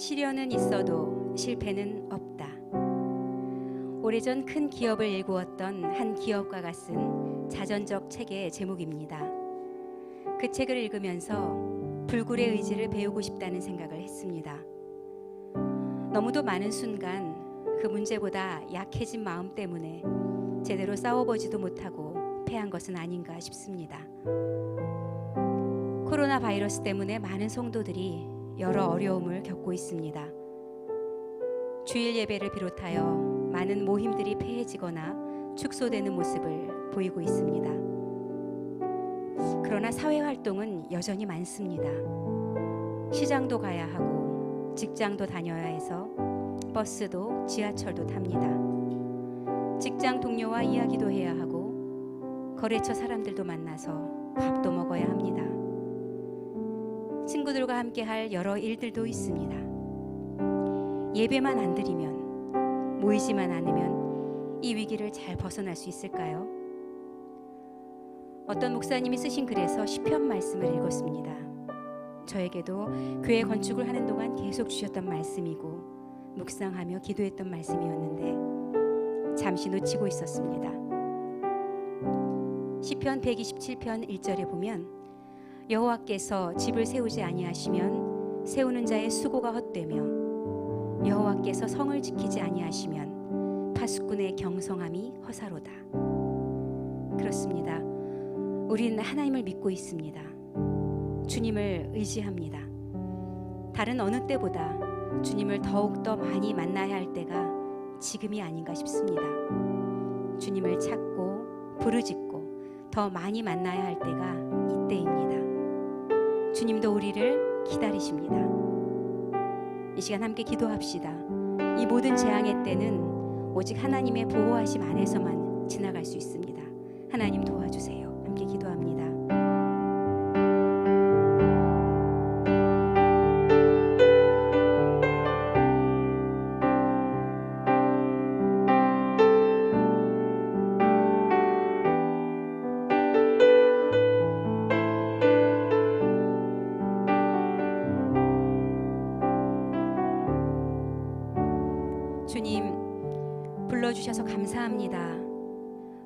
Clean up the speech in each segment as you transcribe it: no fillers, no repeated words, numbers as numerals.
시련은 있어도 실패는 없다. 오래전 큰 기업을 일구었던 한 기업가가 쓴 자전적 책의 제목입니다. 그 책을 읽으면서 불굴의 의지를 배우고 싶다는 생각을 했습니다. 너무도 많은 순간 그 문제보다 약해진 마음 때문에 제대로 싸워보지도 못하고 패한 것은 아닌가 싶습니다. 코로나 바이러스 때문에 많은 성도들이 여러 어려움을 겪고 있습니다. 주일 예배를 비롯하여 많은 모임들이 폐해지거나 축소되는 모습을 보이고 있습니다. 그러나 사회 활동은 여전히 많습니다. 시장도 가야 하고 직장도 다녀야 해서 버스도 지하철도 탑니다. 직장 동료와 이야기도 해야 하고 거래처 사람들도 만나서 밥도 먹어야 합니다. 친구들과 함께 할 여러 일들도 있습니다. 예배만 안 드리면, 모이지만 않으면 이 위기를 잘 벗어날 수 있을까요? 어떤 목사님이 쓰신 글에서 시편 말씀을 읽었습니다. 저에게도 교회 건축을 하는 동안 계속 주셨던 말씀이고 묵상하며 기도했던 말씀이었는데 잠시 놓치고 있었습니다. 시편 127편 1절에 보면 여호와께서 집을 세우지 아니하시면 세우는 자의 수고가 헛되며 여호와께서 성을 지키지 아니하시면 파수꾼의 경성함이 허사로다. 그렇습니다. 우리는 하나님을 믿고 있습니다. 주님을 의지합니다. 다른 어느 때보다 주님을 더욱더 많이 만나야 할 때가 지금이 아닌가 싶습니다. 주님을 찾고 부르짖고 더 많이 만나야 할 때가 이때입니다. 주님도 우리를 기다리십니다. 이 시간 함께 기도합시다. 이 모든 재앙의 때는 오직 하나님의 보호하심 안에서만 지나갈 수 있습니다. 하나님 도와주세요. 함께 기도합니다. 주님, 불러주셔서 감사합니다.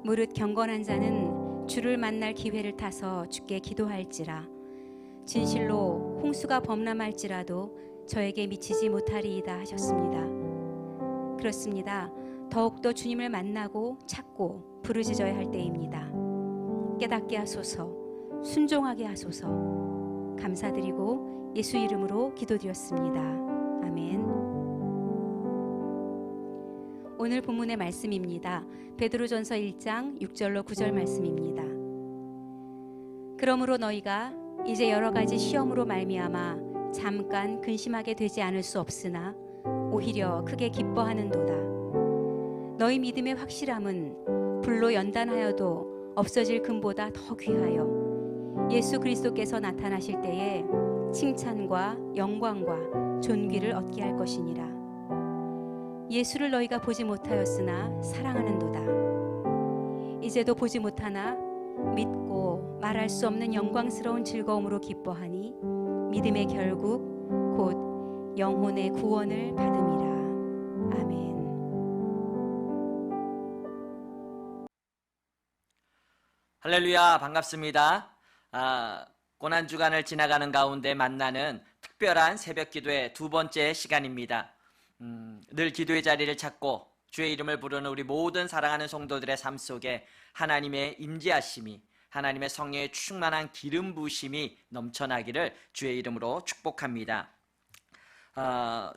무릇 경건한 자는 주를 만날 기회를 타서 주께 기도할지라. 진실로 홍수가 범람할지라도 저에게 미치지 못하리이다 하셨습니다. 그렇습니다. 더욱더 주님을 만나고 찾고 부르짖어야 할 때입니다. 깨닫게 하소서, 순종하게 하소서. 감사드리고 예수 이름으로 기도드렸습니다. 아멘. 오늘 본문의 말씀입니다. 베드로전서 1장 6절로 9절 말씀입니다. 그러므로 너희가 이제 여러 가지 시험으로 말미암아 잠깐 근심하게 되지 않을 수 없으나 오히려 크게 기뻐하는도다. 너희 믿음의 확실함은 불로 연단하여도 없어질 금보다 더 귀하여 예수 그리스도께서 나타나실 때에 칭찬과 영광과 존귀를 얻게 할 것이니라. 예수를 너희가 보지 못하였으나 사랑하는도다. 이제도 보지 못하나 믿고 말할 수 없는 영광스러운 즐거움으로 기뻐하니 믿음의 결국 곧 영혼의 구원을 받음이라. 아멘. 할렐루야, 반갑습니다. 고난주간을 지나가는 가운데 만나는 특별한 새벽기도의 두 번째 시간입니다. 늘 기도의 자리를 찾고 주의 이름을 부르는 우리 모든 사랑하는 성도들의 삶 속에 하나님의 임재하심이, 하나님의 성령의 충만한 기름 부으심이 넘쳐나기를 주의 이름으로 축복합니다.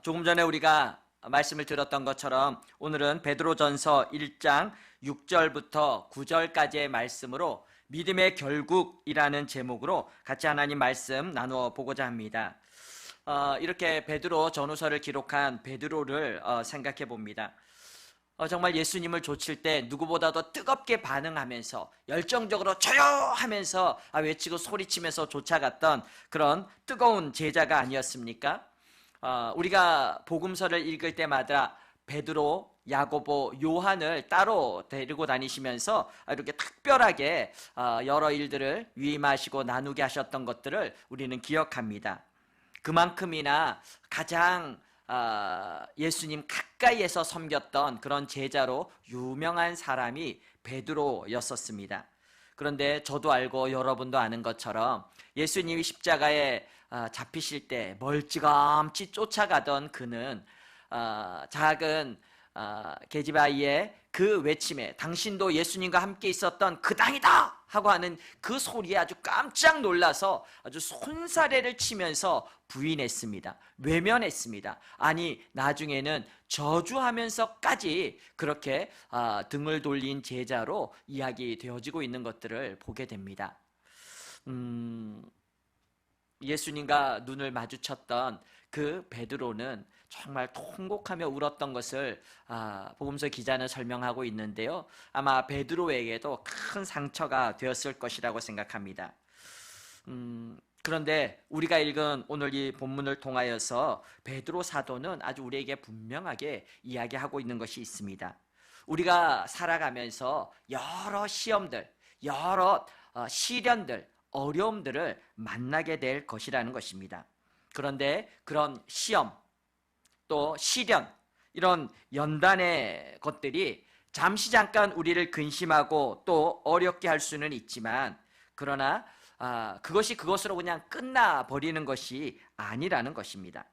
조금 전에 우리가 말씀을 들었던 것처럼 오늘은 베드로전서 1장 6절부터 9절까지의 말씀으로 믿음의 결국이라는 제목으로 같이 하나님 말씀 나누어 보고자 합니다. 이렇게 베드로 전후서를 기록한 베드로를 생각해 봅니다. 정말 예수님을 좇을 때 누구보다도 뜨겁게 반응하면서 열정적으로 저요 하면서 외치고 소리치면서 쫓아갔던 그런 뜨거운 제자가 아니었습니까? 우리가 복음서를 읽을 때마다 베드로, 야고보, 요한을 따로 데리고 다니시면서 이렇게 특별하게 여러 일들을 위임하시고 나누게 하셨던 것들을 우리는 기억합니다. 그만큼이나 가장 예수님 가까이에서 섬겼던 그런 제자로 유명한 사람이 베드로였었습니다. 그런데 저도 알고 여러분도 아는 것처럼 예수님이 십자가에 잡히실 때 멀찌감치 쫓아가던 그는 작은 계집아이의 그 외침에 당신도 예수님과 함께 있었던 그 당이다 하고 하는 그 소리에 아주 깜짝 놀라서 아주 손사래를 치면서 부인했습니다. 외면했습니다. 아니 나중에는 저주하면서까지 그렇게 등을 돌린 제자로 이야기되어지고 있는 것들을 보게 됩니다. 예수님과 눈을 마주쳤던 그 베드로는 정말 통곡하며 울었던 것을 복음서 기자는 설명하고 있는데요. 아마 베드로에게도 큰 상처가 되었을 것이라고 생각합니다. 그런데 우리가 읽은 오늘 이 본문을 통하여서 베드로 사도는 아주 우리에게 분명하게 이야기하고 있는 것이 있습니다. 우리가 살아가면서 여러 시험들, 여러 시련들, 어려움들을 만나게 될 것이라는 것입니다. 그런데 그런 시험, 또 시련, 이런 연단의 것들이 잠시 잠깐 우리를 근심하고 또 어렵게 할 수는 있지만, 그러나 그것이 그것으로 그냥 끝나버리는 것이 아니라는 것입니다.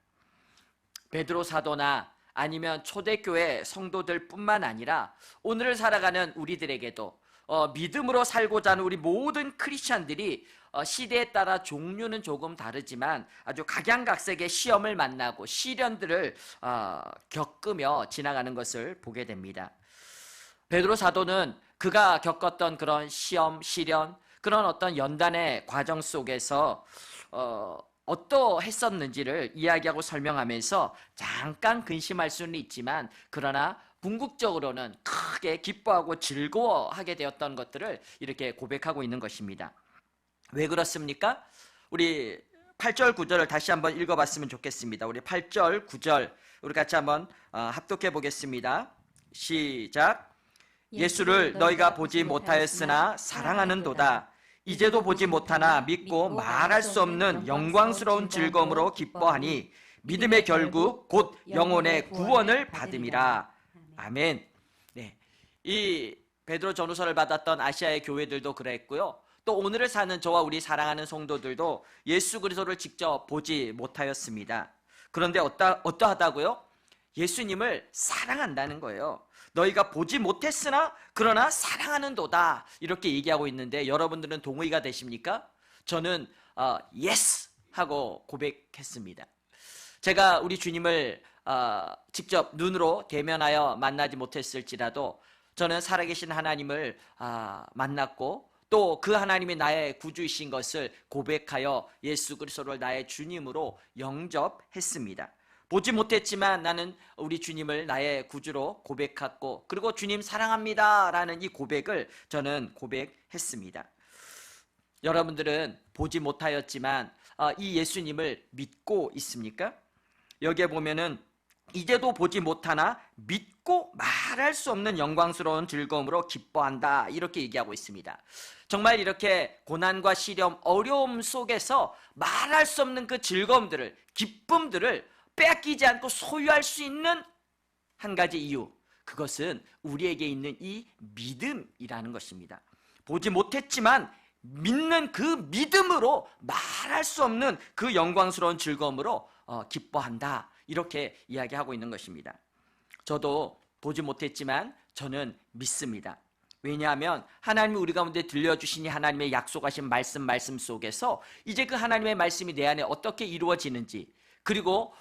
베드로 사도나 아니면 초대교회 성도들 뿐만 아니라 오늘을 살아가는 우리들에게도 믿음으로 살고자 하는 우리 모든 크리스찬들이 시대에 따라 종류는 조금 다르지만 아주 각양각색의 시험을 만나고 시련들을 겪으며 지나가는 것을 보게 됩니다. 베드로 사도는 그가 겪었던 그런 시험, 시련, 그런 어떤 연단의 과정 속에서 어떠했었는지를 이야기하고 설명하면서 잠깐 근심할 수는 있지만, 그러나 궁극적으로는 크게 기뻐하고 즐거워하게 되었던 것들을 이렇게 고백하고 있는 것입니다. 왜 그렇습니까? 우리 8절 9절을 다시 한번 읽어봤으면 좋겠습니다. 우리 8절 9절 우리 같이 한번 합독해 보겠습니다. 시작. 예수를 너희가 보지 못하였으나 사랑하는도다. 이제도 보지 못하나 믿고 말할 수 없는 영광스러운 즐거움으로 기뻐하니 믿음의 결국 곧 영혼의 구원을 받음이라. 아멘. 네, 이 베드로 전후서를 받았던 아시아의 교회들도 그랬고요. 또 오늘을 사는 저와 우리 사랑하는 성도들도 예수 그리스도를 직접 보지 못하였습니다. 그런데 어떠하다고요? 예수님을 사랑한다는 거예요. 너희가 보지 못했으나 그러나 사랑하는도다, 이렇게 얘기하고 있는데 여러분들은 동의가 되십니까? 저는 yes 하고 고백했습니다. 제가 우리 주님을 직접 눈으로 대면하여 만나지 못했을지라도 저는 살아계신 하나님을 만났고 또 그 하나님이 나의 구주이신 것을 고백하여 예수 그리스도를 나의 주님으로 영접했습니다. 보지 못했지만 나는 우리 주님을 나의 구주로 고백했고, 그리고 주님 사랑합니다 라는 이 고백을 저는 고백했습니다. 여러분들은 보지 못하였지만 이 예수님을 믿고 있습니까? 여기에 보면은 이제도 보지 못하나 믿고 말할 수 없는 영광스러운 즐거움으로 기뻐한다, 이렇게 얘기하고 있습니다. 정말 이렇게 고난과 시련, 어려움 속에서 말할 수 없는 그 즐거움들을, 기쁨들을 빼앗기지 않고 소유할 수 있는 한 가지 이유, 그것은 우리에게 있는 이 믿음이라는 것입니다. 보지 못했지만 믿는 그 믿음으로 말할 수 없는 그 영광스러운 즐거움으로 기뻐한다, 이렇게 이야기하고 있는 것입니다. 저도 보지 못했지만 저는 믿습니다. 왜냐하면 하나님이 우리 가운데 들려주신 이 하나님의 약속하신 말씀 속에서 이제 그 하나님의 말씀이 내 안에 어떻게 이루어지는지, 그리고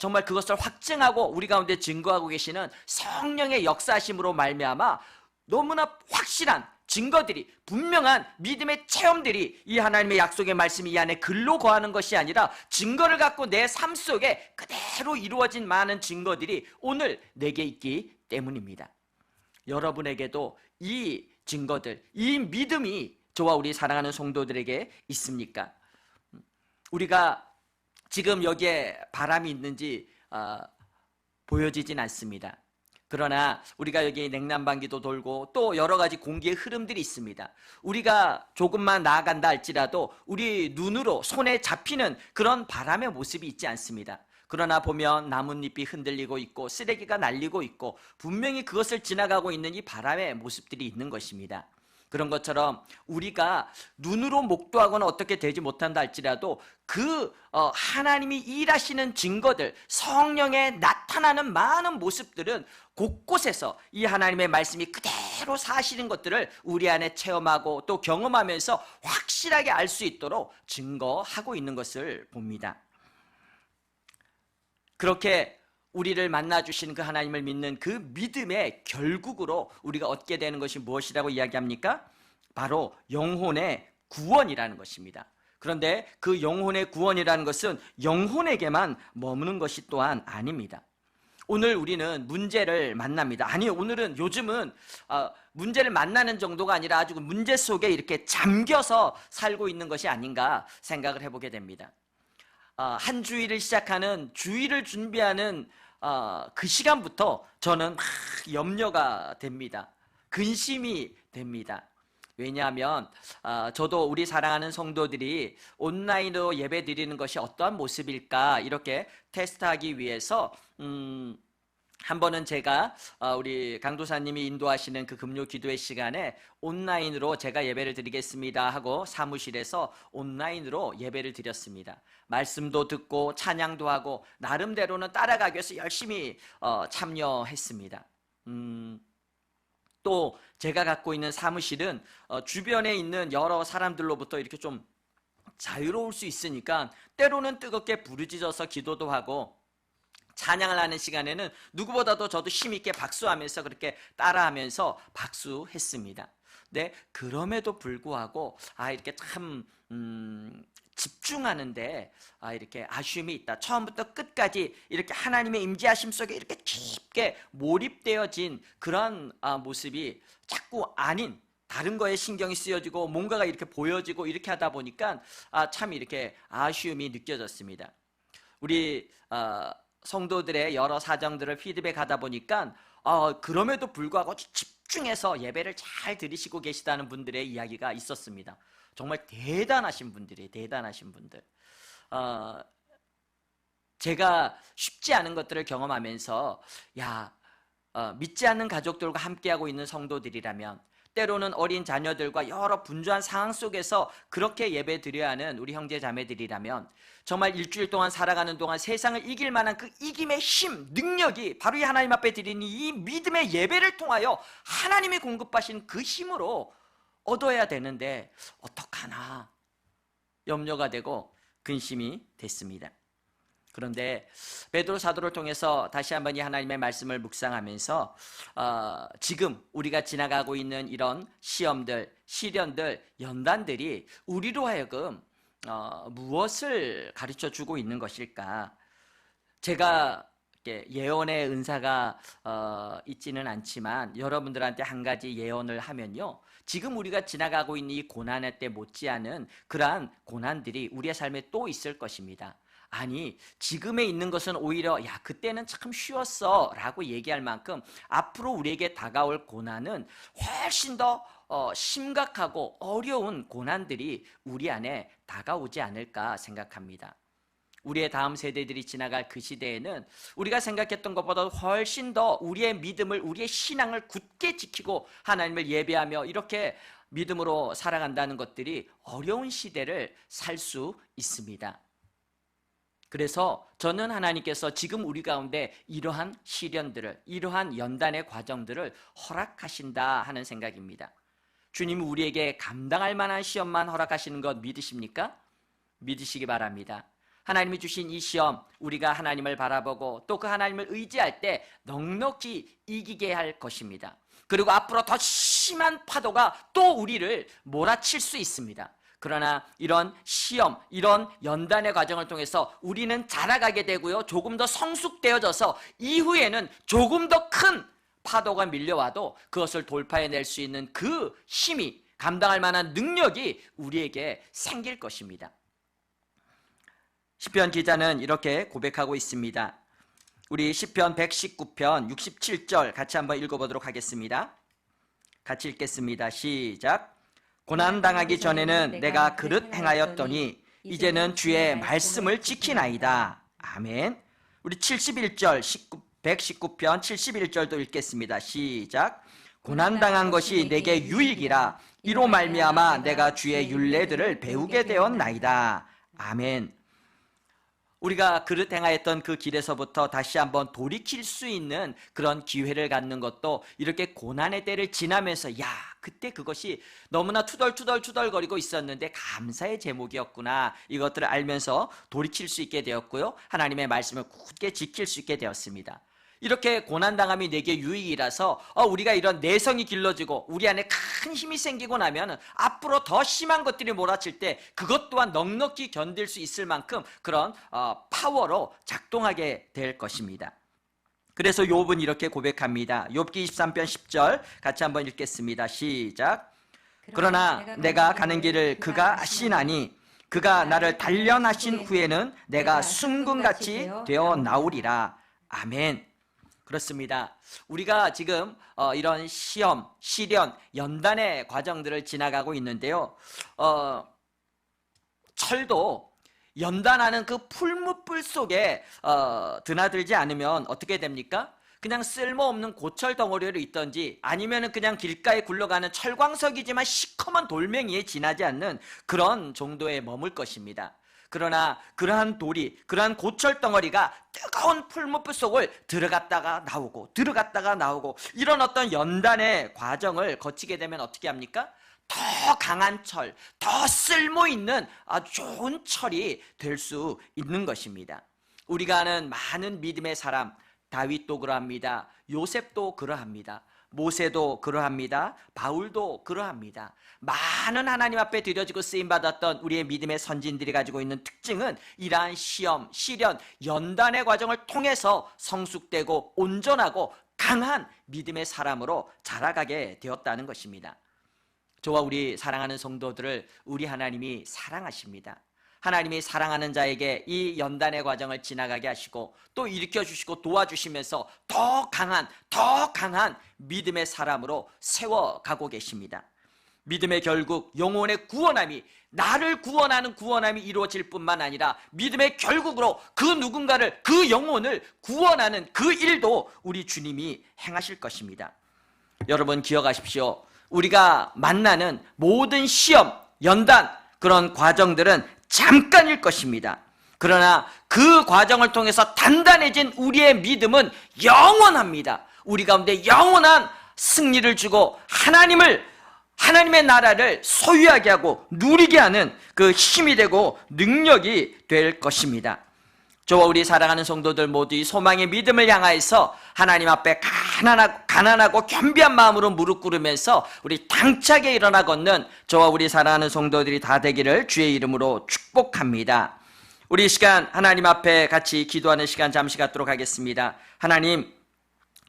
정말 그것을 확증하고 우리 가운데 증거하고 계시는 성령의 역사하심으로 말미암아 너무나 확실한 증거들이, 분명한 믿음의 체험들이 이 하나님의 약속의 말씀이 이 안에 글로 거하는 것이 아니라 증거를 갖고 내 삶 속에 그대로 이루어진 많은 증거들이 오늘 내게 있기 때문입니다. 여러분에게도 이 증거들, 이 믿음이 저와 우리 사랑하는 성도들에게 있습니까? 우리가 지금 여기에 바람이 있는지 보여지진 않습니다. 그러나 우리가 여기 냉난방기도 돌고 또 여러 가지 공기의 흐름들이 있습니다. 우리가 조금만 나아간다 할지라도 우리 눈으로 손에 잡히는 그런 바람의 모습이 있지 않습니다. 그러나 보면 나뭇잎이 흔들리고 있고 쓰레기가 날리고 있고 분명히 그것을 지나가고 있는 이 바람의 모습들이 있는 것입니다. 그런 것처럼 우리가 눈으로 목도하거나 어떻게 되지 못한다 할지라도 그 하나님이 일하시는 증거들, 성령의 나타나는 많은 모습들은 곳곳에서 이 하나님의 말씀이 그대로 사실인 것들을 우리 안에 체험하고 또 경험하면서 확실하게 알 수 있도록 증거하고 있는 것을 봅니다. 그렇게 우리를 만나주신 그 하나님을 믿는 그 믿음의 결국으로 우리가 얻게 되는 것이 무엇이라고 이야기합니까? 바로 영혼의 구원이라는 것입니다. 그런데 그 영혼의 구원이라는 것은 영혼에게만 머무는 것이 또한 아닙니다. 오늘 우리는 문제를 만납니다. 아니, 요즘은 문제를 만나는 정도가 아니라 아주 문제 속에 이렇게 잠겨서 살고 있는 것이 아닌가 생각을 해보게 됩니다. 한 주일을 시작하는 주일을 준비하는 그 시간부터 저는 막 염려가 됩니다. 근심이 됩니다. 왜냐하면 저도 우리 사랑하는 성도들이 온라인으로 예배 드리는 것이 어떠한 모습일까 이렇게 테스트하기 위해서 한 번은 제가 우리 강도사님이 인도하시는 그 금요 기도회 시간에 온라인으로 제가 예배를 드리겠습니다 하고 사무실에서 온라인으로 예배를 드렸습니다. 말씀도 듣고 찬양도 하고 나름대로는 따라가기 위해서 열심히 참여했습니다. 또 제가 갖고 있는 사무실은 주변에 있는 여러 사람들로부터 이렇게 좀 자유로울 수 있으니까 때로는 뜨겁게 부르짖어서 기도도 하고 찬양을 하는 시간에는 누구보다도 저도 힘있게 박수하면서 그렇게 따라하면서 박수했습니다. 네, 그럼에도 불구하고 이렇게 참 집중하는데 이렇게 아쉬움이 있다. 처음부터 끝까지 이렇게 하나님의 임재하심 속에 이렇게 깊게 몰입되어진 그런 모습이 자꾸 아닌 다른 거에 신경이 쓰여지고 뭔가가 이렇게 보여지고 이렇게 하다 보니까 참 이렇게 아쉬움이 느껴졌습니다. 우리 성도들의 여러 사정들을 피드백하다 보니까 그럼에도 불구하고 집중해서 예배를 잘 들으시고 계시다는 분들의 이야기가 있었습니다. 정말 대단하신 분들이에요. 대단하신 분들. 제가 쉽지 않은 것들을 경험하면서 믿지 않는 가족들과 함께하고 있는 성도들이라면 때로는 어린 자녀들과 여러 분주한 상황 속에서 그렇게 예배 드려야 하는 우리 형제 자매들이라면 정말 일주일 동안 살아가는 동안 세상을 이길 만한 그 이김의 힘, 능력이 바로 이 하나님 앞에 드리는 이 믿음의 예배를 통하여 하나님이 공급하신 그 힘으로 얻어야 되는데 어떡하나 염려가 되고 근심이 됐습니다. 그런데 베드로 사도를 통해서 다시 한번 이 하나님의 말씀을 묵상하면서 지금 우리가 지나가고 있는 이런 시험들, 시련들, 연단들이 우리로 하여금 무엇을 가르쳐주고 있는 것일까? 제가 예언의 은사가 있지는 않지만 여러분들한테 한 가지 예언을 하면요, 지금 우리가 지나가고 있는 이 고난의 때 못지않은 그러한 고난들이 우리의 삶에 또 있을 것입니다. 아니, 지금에 있는 것은 오히려 그때는 참 쉬웠어 라고 얘기할 만큼 앞으로 우리에게 다가올 고난은 훨씬 더 심각하고 어려운 고난들이 우리 안에 다가오지 않을까 생각합니다. 우리의 다음 세대들이 지나갈 그 시대에는 우리가 생각했던 것보다 훨씬 더 우리의 믿음을, 우리의 신앙을 굳게 지키고 하나님을 예배하며 이렇게 믿음으로 살아간다는 것들이 어려운 시대를 살 수 있습니다. 그래서 저는 하나님께서 지금 우리 가운데 이러한 시련들을, 이러한 연단의 과정들을 허락하신다 하는 생각입니다. 주님은 우리에게 감당할 만한 시험만 허락하시는 것 믿으십니까? 믿으시기 바랍니다. 하나님이 주신 이 시험, 우리가 하나님을 바라보고 또 그 하나님을 의지할 때 넉넉히 이기게 할 것입니다. 그리고 앞으로 더 심한 파도가 또 우리를 몰아칠 수 있습니다. 그러나 이런 시험, 이런 연단의 과정을 통해서 우리는 자라가게 되고요, 조금 더 성숙되어져서 이후에는 조금 더 큰 파도가 밀려와도 그것을 돌파해낼 수 있는 그 힘이, 감당할 만한 능력이 우리에게 생길 것입니다. 시편 기자는 이렇게 고백하고 있습니다. 우리 시편 119편 67절 같이 한번 읽어보도록 하겠습니다. 같이 읽겠습니다. 시작. 고난당하기 전에는 내가 그릇 행하였더니 이제는 주의 말씀을 지키나이다. 아멘. 우리 71절 119편 71절도 읽겠습니다. 시작. 고난당한 것이 내게 유익이라. 이로 말미암아 내가 주의 율례들을 배우게 되었나이다. 아멘. 우리가 그릇 행하였던 그 길에서부터 다시 한번 돌이킬 수 있는 그런 기회를 갖는 것도 이렇게 고난의 때를 지나면서, 야, 그때 그것이 너무나 투덜투덜거리고 있었는데 감사의 제목이었구나, 이것들을 알면서 돌이킬 수 있게 되었고요, 하나님의 말씀을 굳게 지킬 수 있게 되었습니다. 이렇게 고난당함이 내게 유익이라서 우리가 이런 내성이 길러지고 우리 안에 큰 힘이 생기고 나면 앞으로 더 심한 것들이 몰아칠 때 그것 또한 넉넉히 견딜 수 있을 만큼 그런 파워로 작동하게 될 것입니다. 그래서 욥은 이렇게 고백합니다. 욥기 23편 10절 같이 한번 읽겠습니다. 시작. 그러나 내가 가는 길을 그가 아시나니 그가 나를 단련하신 후에는 내가 순금같이 되어 나오리라. 아멘. 그렇습니다. 우리가 지금 이런 시험, 시련, 연단의 과정들을 지나가고 있는데요. 철도 연단하는 그 풀무불 속에 드나들지 않으면 어떻게 됩니까? 그냥 쓸모없는 고철 덩어리로 있던지 아니면 그냥 길가에 굴러가는 철광석이지만 시커먼 돌멩이에 지나지 않는 그런 정도에 머물 것입니다. 그러나 그러한 돌이, 그러한 고철 덩어리가 뜨거운 풀무불 속을 들어갔다가 나오고 이런 어떤 연단의 과정을 거치게 되면 어떻게 합니까? 더 강한 철, 더 쓸모있는 아주 좋은 철이 될 수 있는 것입니다. 우리가 아는 많은 믿음의 사람, 다윗도 그러합니다. 요셉도 그러합니다. 모세도 그러합니다. 바울도 그러합니다. 많은 하나님 앞에 드려지고 쓰임받았던 우리의 믿음의 선진들이 가지고 있는 특징은 이러한 시험, 시련, 연단의 과정을 통해서 성숙되고 온전하고 강한 믿음의 사람으로 자라가게 되었다는 것입니다. 저와 우리 사랑하는 성도들을 우리 하나님이 사랑하십니다. 하나님이 사랑하는 자에게 이 연단의 과정을 지나가게 하시고 또 일으켜주시고 도와주시면서 더 강한 믿음의 사람으로 세워가고 계십니다. 믿음의 결국 영혼의 구원함이, 나를 구원하는 구원함이 이루어질 뿐만 아니라 믿음의 결국으로 그 누군가를, 그 영혼을 구원하는 그 일도 우리 주님이 행하실 것입니다. 여러분 기억하십시오. 우리가 만나는 모든 시험, 연단, 그런 과정들은 잠깐일 것입니다. 그러나 그 과정을 통해서 단단해진 우리의 믿음은 영원합니다. 우리 가운데 영원한 승리를 주고 하나님의 나라를 소유하게 하고 누리게 하는 그 힘이 되고 능력이 될 것입니다. 저와 우리 사랑하는 성도들 모두 이 소망의 믿음을 향하여서 하나님 앞에 가난하고 겸비한 마음으로 무릎 꿇으면서 우리 당차게 일어나 걷는 저와 우리 사랑하는 성도들이 다 되기를 주의 이름으로 축복합니다. 우리 이 시간 하나님 앞에 같이 기도하는 시간 잠시 갖도록 하겠습니다. 하나님,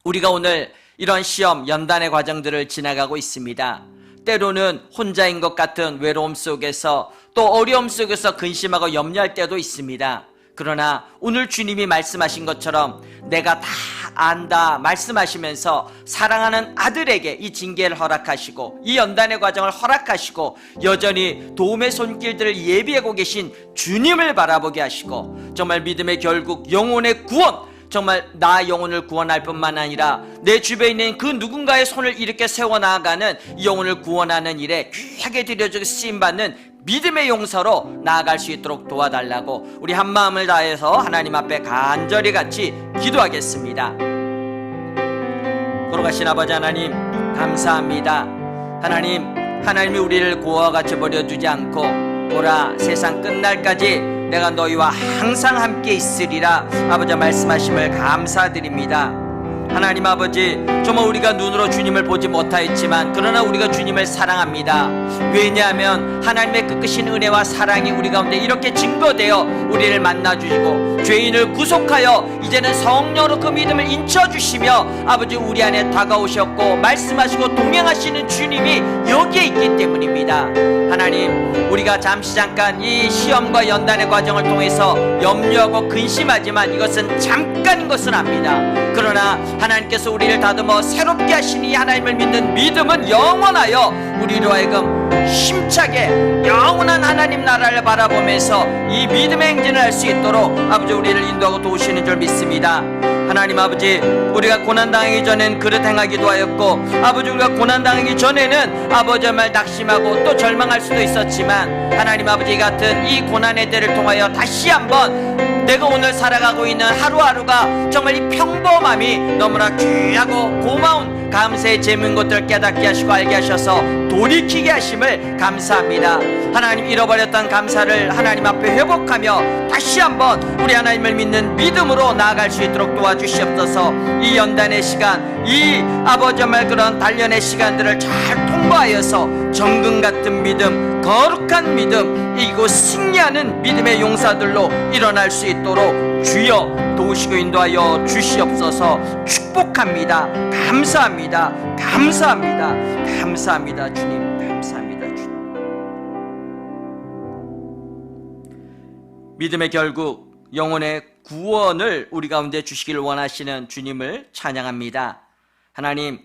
우리가 오늘 이런 시험, 연단의 과정들을 지나가고 있습니다. 때로는 혼자인 것 같은 외로움 속에서 또 어려움 속에서 근심하고 염려할 때도 있습니다. 그러나 오늘 주님이 말씀하신 것처럼 내가 다 안다 말씀하시면서 사랑하는 아들에게 이 징계를 허락하시고 이 연단의 과정을 허락하시고 여전히 도움의 손길들을 예비하고 계신 주님을 바라보게 하시고 정말 믿음의 결국 영혼의 구원, 정말 나 영혼을 구원할 뿐만 아니라 내 주변에 있는 그 누군가의 손을 이렇게 세워나가는 이 영혼을 구원하는 일에 귀하게 드려주고 쓰임받는 믿음의 용사로 나아갈 수 있도록 도와달라고 우리 한 마음을 다해서 하나님 앞에 간절히 같이 기도하겠습니다. 걸어가신 아버지 하나님 감사합니다. 하나님이 우리를 고아와 같이 버려두지 않고 보라 세상 끝날까지 내가 너희와 항상 함께 있으리라 아버지 말씀하심을 감사드립니다. 하나님 아버지, 정말 우리가 눈으로 주님을 보지 못하였지만 그러나 우리가 주님을 사랑합니다. 왜냐하면 하나님의 끝이신 은혜와 사랑이 우리 가운데 이렇게 증거되어 우리를 만나주시고 죄인을 구속하여 이제는 성령으로 그 믿음을 인쳐주시며 아버지 우리 안에 다가오셨고 말씀하시고 동행하시는 주님이 여기에 있기 때문입니다. 하나님, 우리가 잠깐 이 시험과 연단의 과정을 통해서 염려하고 근심하지만 이것은 잠깐인 것은 압니다. 그러나 하나님께서 우리를 다듬어 새롭게 하시니 하나님을 믿는 믿음은 영원하여 우리로 하여금 힘차게 영원한 하나님 나라를 바라보면서 이 믿음의 행진을 할 수 있도록 아버지 우리를 인도하고 도우시는 줄 믿습니다. 하나님 아버지, 우리가 고난당하기 전엔 그릇 행하기도 하였고, 아버지 우리가 고난당하기 전에는 아버지 정말 낙심하고 또 절망할 수도 있었지만, 하나님 아버지 같은 이 고난의 때를 통하여 다시 한번 내가 오늘 살아가고 있는 하루하루가 정말 이 평범함이 너무나 귀하고 고마운 감사의 재미인 것들을 깨닫게 하시고 알게 하셔서 돌이키게 하심을 감사합니다. 하나님, 잃어버렸던 감사를 하나님 앞에 회복하며 다시 한번 우리 하나님을 믿는 믿음으로 나아갈 수 있도록 도와주시옵소서. 이 연단의 시간, 이 아버지 정말 그런 단련의 시간들을 잘 통과하여서 정금 같은 믿음, 거룩한 믿음, 이곳 승리하는 믿음의 용사들로 일어날 수 있도록 주여 도우시고 인도하여 주시옵소서. 축복합니다. 감사합니다. 감사합니다. 감사합니다. 주님, 감사합니다. 주님. 믿음의 결국 영혼의 구원을 우리 가운데 주시기를 원하시는 주님을 찬양합니다. 하나님,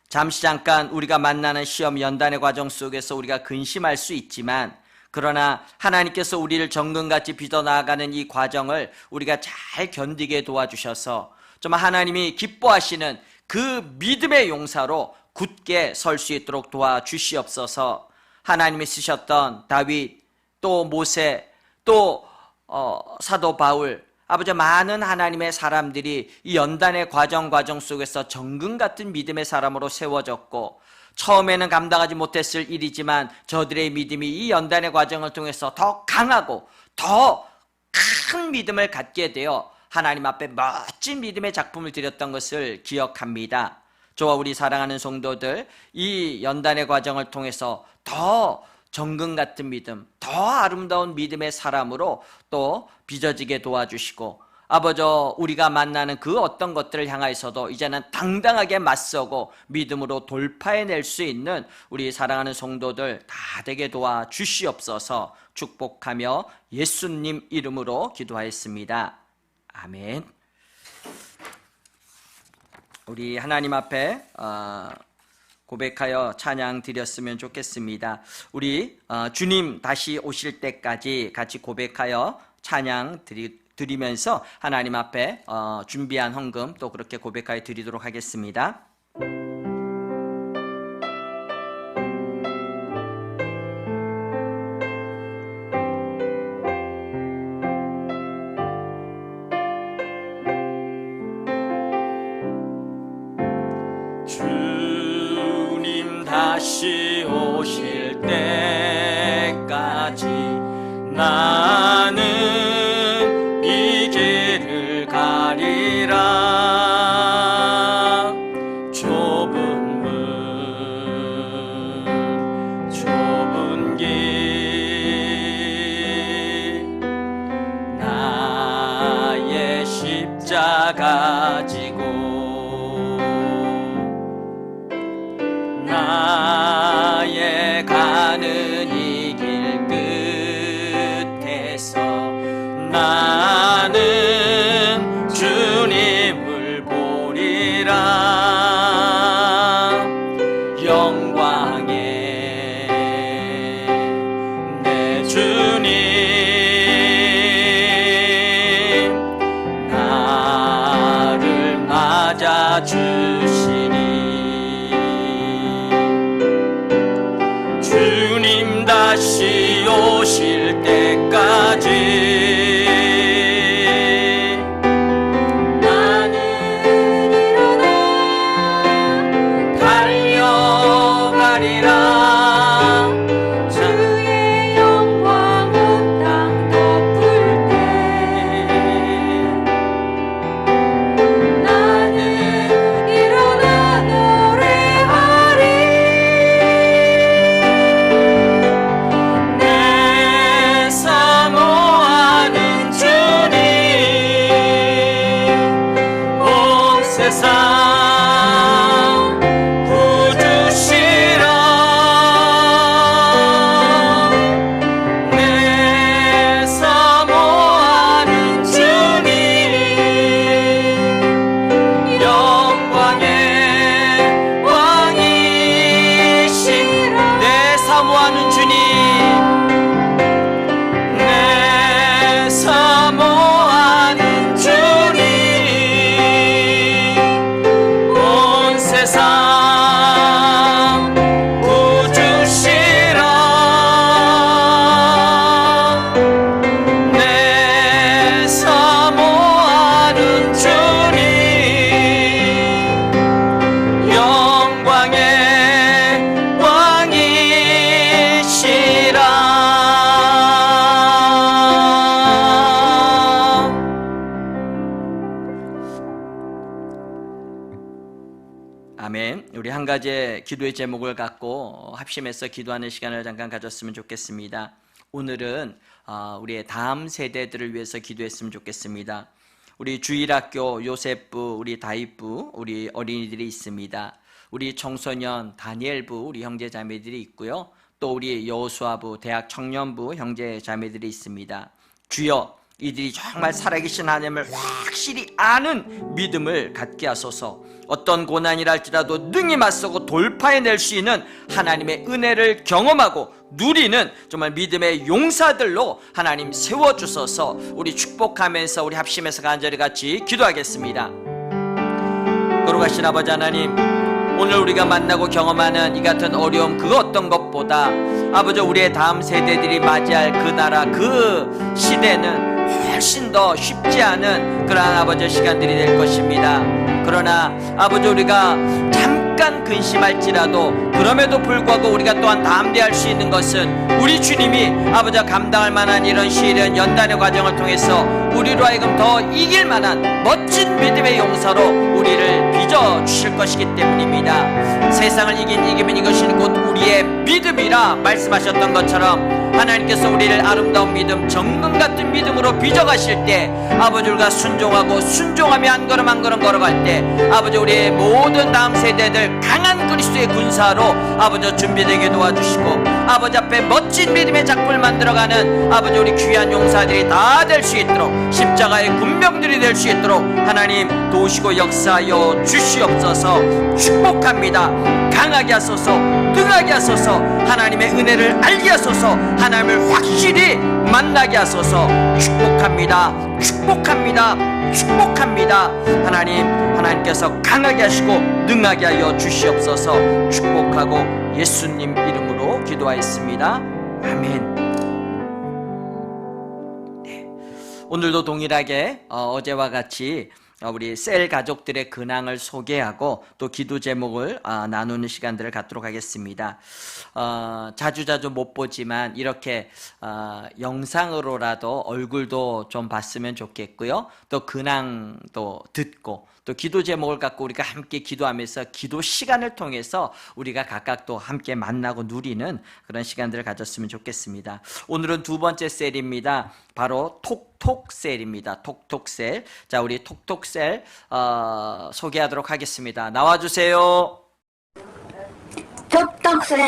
잠시 잠깐 우리가 만나는 시험 연단의 과정 속에서 우리가 근심할 수 있지만, 그러나 하나님께서 우리를 정금같이 빚어 나아가는 이 과정을 우리가 잘 견디게 도와주셔서 정말 하나님이 기뻐하시는 그 믿음의 용사로 굳게 설 수 있도록 도와주시옵소서. 하나님이 쓰셨던 다윗, 또 모세, 또 사도 바울, 아버지 많은 하나님의 사람들이 이 연단의 과정 속에서 정금 같은 믿음의 사람으로 세워졌고, 처음에는 감당하지 못했을 일이지만 저들의 믿음이 이 연단의 과정을 통해서 더 강하고 더 큰 믿음을 갖게 되어 하나님 앞에 멋진 믿음의 작품을 드렸던 것을 기억합니다. 저와 우리 사랑하는 성도들, 이 연단의 과정을 통해서 더 정금 같은 믿음, 더 아름다운 믿음의 사람으로 또 빚어지게 도와주시고, 아버지 우리가 만나는 그 어떤 것들을 향하여서도 이제는 당당하게 맞서고 믿음으로 돌파해낼 수 있는 우리 사랑하는 성도들 다 되게 도와주시옵소서. 축복하며 예수님 이름으로 기도하였습니다. 아멘. 우리 하나님 앞에 고백하여 찬양 드렸으면 좋겠습니다. 우리 주님 다시 오실 때까지 같이 고백하여 찬양 드리면서 하나님 앞에 준비한 헌금 또 그렇게 고백하여 드리도록 하겠습니다. 주님 다시 오실 때까지 나는 이 길을 가리라. 좁은 문 좁은 길 나의 십자가 지고 나의 가는 이 길 끝에서 나는 주님을 보리라. 영광의 내 주님 나를 맞아주시니 주님 다시 오실 때까지 나는 일어나 달려가리라. 주의 영광 온 땅 덮을 때 나는 일어나 노래하리. 내 사모하는 사모하는 주님, 내 사모하는 주님, 온 세상 구주시라. 내 사모하는 주님, 영광의 아멘. 우리 한 가지의 기도의 제목을 갖고 합심해서 기도하는 시간을 잠깐 가졌으면 좋겠습니다. 오늘은 우리의 다음 세대들을 위해서 기도했으면 좋겠습니다. 우리 주일학교 요셉부, 우리 다윗부, 우리 어린이들이 있습니다. 우리 청소년 다니엘부, 우리 형제 자매들이 있고요. 또 우리 여호수아부, 대학 청년부 형제 자매들이 있습니다. 주여, 이들이 정말 살아계신 하나님을 확실히 아는 믿음을 갖게 하소서. 어떤 고난이라 할지라도 능히 맞서고 돌파해낼 수 있는 하나님의 은혜를 경험하고 누리는 정말 믿음의 용사들로 하나님 세워주소서. 우리 축복하면서 우리 합심해서 간절히 같이 기도하겠습니다. 거룩하신 아버지 하나님, 오늘 우리가 만나고 경험하는 이 같은 어려움 그 어떤 것보다 아버지 우리의 다음 세대들이 맞이할 그 나라 그 시대는 훨씬 더 쉽지 않은 그러한 아버지 시간들이 될 것입니다. 그러나 아버지 우리가 잠깐 근심할지라도 그럼에도 불구하고 우리가 또한 담대할 수 있는 것은 우리 주님이 아버지가 감당할 만한 이런 시련 연단의 과정을 통해서 우리로 하여금 더 이길 만한 멋진 믿음의 용사로 우리를 빚어주실 것이기 때문입니다. 세상을 이기면 이것이 곧 우리의 믿음이라 말씀하셨던 것처럼 하나님께서 우리를 아름다운 믿음, 정금 같은 믿음으로 빚어가실 때 아버지 우리가 순종하며 한 걸음 한 걸음 걸어갈 때 아버지 우리의 모든 다음 세대들 강한 그리스도의 군사로 아버지 준비되게 도와주시고 아버지 앞에 멋진 믿음의 작품을 만들어가는 아버지 우리 귀한 용사들이 다 될 수 있도록 십자가의 군병들이 될 수 있도록 하나님 도우시고 역사하여 주시옵소서. 축복합니다. 강하게 하소서, 능하게 하소서, 하나님의 은혜를 알게 하소서, 하나님을 확실히 만나게 하소서. 축복합니다. 축복합니다. 축복합니다. 하나님께서 강하게 하시고 능하게 하여 주시옵소서. 축복하고 예수님 이름으로 기도하였습니다. 아멘. 네. 오늘도 동일하게 어제와 같이 우리 셀 가족들의 근황을 소개하고 또 기도 제목을 나누는 시간들을 갖도록 하겠습니다. 자주 못 보지만 이렇게 영상으로라도 얼굴도 좀 봤으면 좋겠고요. 또 근황도 듣고 또 기도 제목을 갖고 우리가 함께 기도하면서 기도 시간을 통해서 우리가 각각 또 함께 만나고 누리는 그런 시간들을 가졌으면 좋겠습니다. 오늘은 두 번째 셀입니다. 바로 톡톡셀입니다. 톡톡셀. 자, 우리 톡톡셀 소개하도록 하겠습니다. 나와주세요. 톡톡셀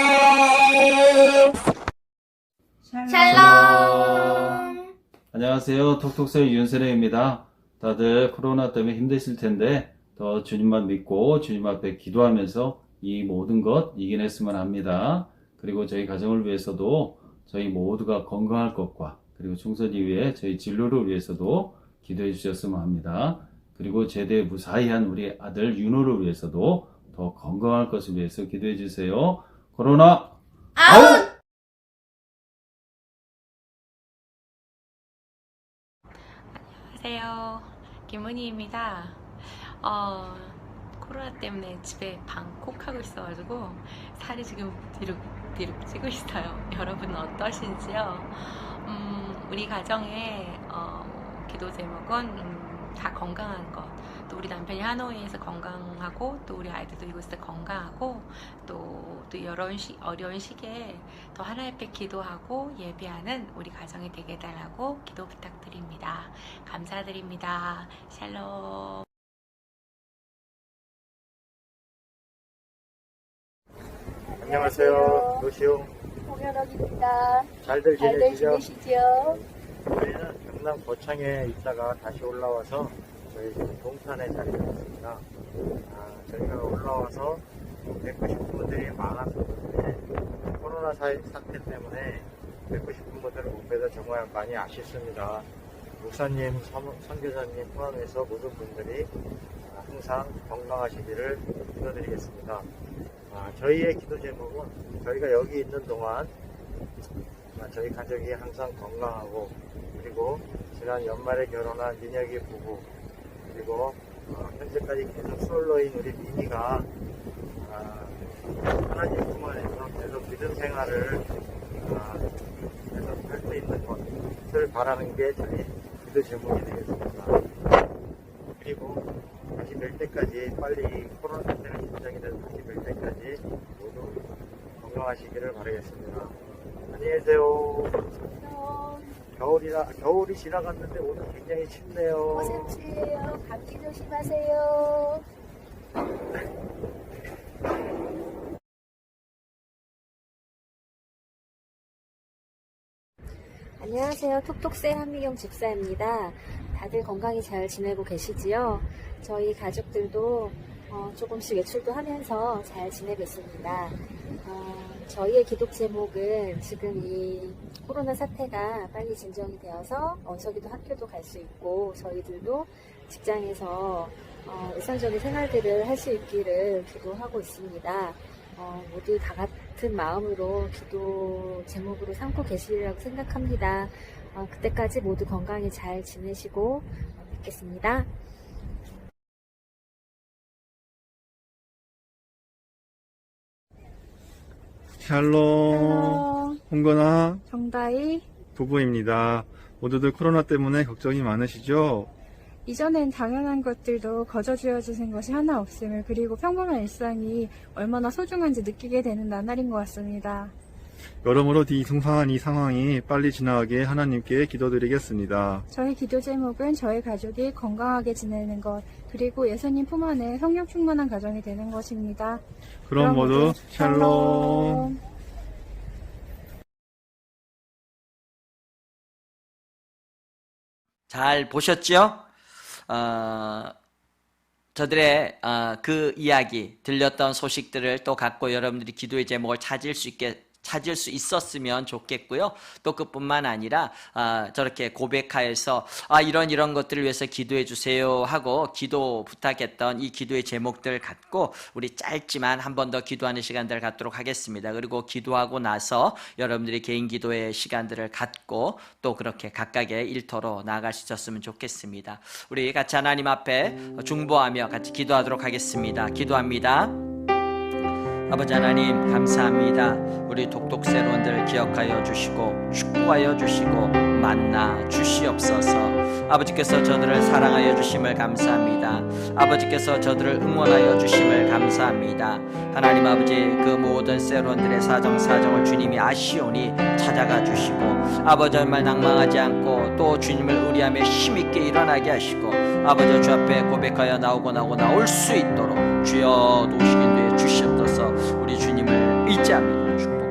샬롬. 안녕하세요. 톡톡셀 윤세례입니다. 다들 코로나 때문에 힘드실 텐데 더 주님만 믿고 주님 앞에 기도하면서 이 모든 것 이겨냈으면 합니다. 그리고 저희 가정을 위해서도 저희 모두가 건강할 것과 그리고 총선이 위해 저희 진로를 위해서도 기도해 주셨으면 합니다. 그리고 제대 무사히한 우리 아들 윤호를 위해서도 더 건강할 것을 위해서 기도해 주세요. 코로나 아웃! 안녕하세요. 김은희입니다. 코로나 때문에 집에 방콕하고 있어가지고 살이 지금 뒤룩뒤룩 찌고 있어요. 여러분은 어떠신지요? 우리 가정의 기도 제목은 다 건강한 것. 또 우리 남편이 하노이에서 건강하고 또 우리 아이들도 이곳에서 건강하고 또 어려운 시기에 더 하나님 앞에 기도하고 예배하는 우리 가정이 되게 해달라고 기도 부탁드립니다. 감사드립니다. 샬롬. 안녕하세요. 노시용. 홍현옥입니다. 잘들 지내시죠? 지내시죠? 저희는 경남 고창에 있다가 다시 올라와서 저희 지금 동탄에 자리를 했습니다. 저희가 올라와서 뵙고 싶은 분들이 많았었는데 코로나 사태 때문에 뵙고 싶은 분들을 못 뵈서 정말 많이 아쉽습니다. 목사님, 선교사님 포함해서 모든 분들이 항상 건강하시기를 기도드리겠습니다. 저희의 기도 제목은 저희가 여기 있는 동안 저희 가족이 항상 건강하고, 그리고 지난 연말에 결혼한 민혁이 부부, 그리고 현재까지 계속 솔로인 우리 미니가 하나님 품 안에서 계속 믿음 생활을 계속 할 수 있는 것을 바라는 게 저희 기도 제목이 되겠습니다. 그리고 다시 뵐 때까지, 빨리 코로나 사태가 진정이 돼서 다시 뵐 때까지 모두 건강하시기를 바라겠습니다. 안녕히 계세요. 겨울이 지나갔는데 오늘 굉장히 춥네요. 오십시오. 감기 조심하세요. 안녕하세요. 톡톡쌤 한미경 집사입니다. 다들 건강히 잘 지내고 계시지요? 저희 가족들도 조금씩 외출도 하면서 잘 지내고 있습니다. 저희의 기도 제목은 지금 이 코로나 사태가 빨리 진정이 되어서 원석이도 학교도 갈 수 있고, 저희들도 직장에서 일상적인 생활들을 할 수 있기를 기도하고 있습니다. 모두 다 같은 마음으로 기도 제목으로 삼고 계시리라고 생각합니다. 그때까지 모두 건강히 잘 지내시고 뵙겠습니다. 샬롬, 홍건아 정다희, 부부입니다. 모두들 코로나 때문에 걱정이 많으시죠? 이전엔 당연한 것들도 거저주어지는 것이 하나 없음을, 그리고 평범한 일상이 얼마나 소중한지 느끼게 되는 나날인 것 같습니다. 여러모로 뒤숭숭한 이 상황이 빨리 지나가게 하나님께 기도드리겠습니다. 저희 기도 제목은 저희 가족이 건강하게 지내는 것, 그리고 예수님 품 안에 성령 충만한 가정이 되는 것입니다. 그럼 모두 샬롬. 잘 보셨죠? 저들의 그 이야기, 들렸던 소식들을 또 갖고 여러분들이 기도의 제목을 찾을 수 있었으면 좋겠고요. 또 그뿐만 아니라 저렇게 고백하여서 이런 것들을 위해서 기도해 주세요 하고 기도 부탁했던 이 기도의 제목들 갖고 우리 짧지만 한 번 더 기도하는 시간들을 갖도록 하겠습니다. 그리고 기도하고 나서 여러분들이 개인 기도의 시간들을 갖고 또 그렇게 각각의 일터로 나아갈 수 있었으면 좋겠습니다. 우리 같이 하나님 앞에 중보하며 같이 기도하도록 하겠습니다. 기도합니다. 아버지 하나님 감사합니다. 우리 독독새로운들 기억하여 주시고 축복하여 주시고 만나 주시옵소서. 아버지께서 저들을 사랑하여 주심을 감사합니다. 아버지께서 저들을 응원하여 주심을 감사합니다. 하나님 아버지, 그 모든 새로운들의 사정을 주님이 아시오니 찾아가 주시고, 아버지 정말 낭망하지 않고 또 주님을 의리하며 힘있게 일어나게 하시고, 아버지 주 앞에 고백하여 나올 수 있도록 주여 도우시기 위해 주시옵소서. 우리 주님을 의지합니다. 축복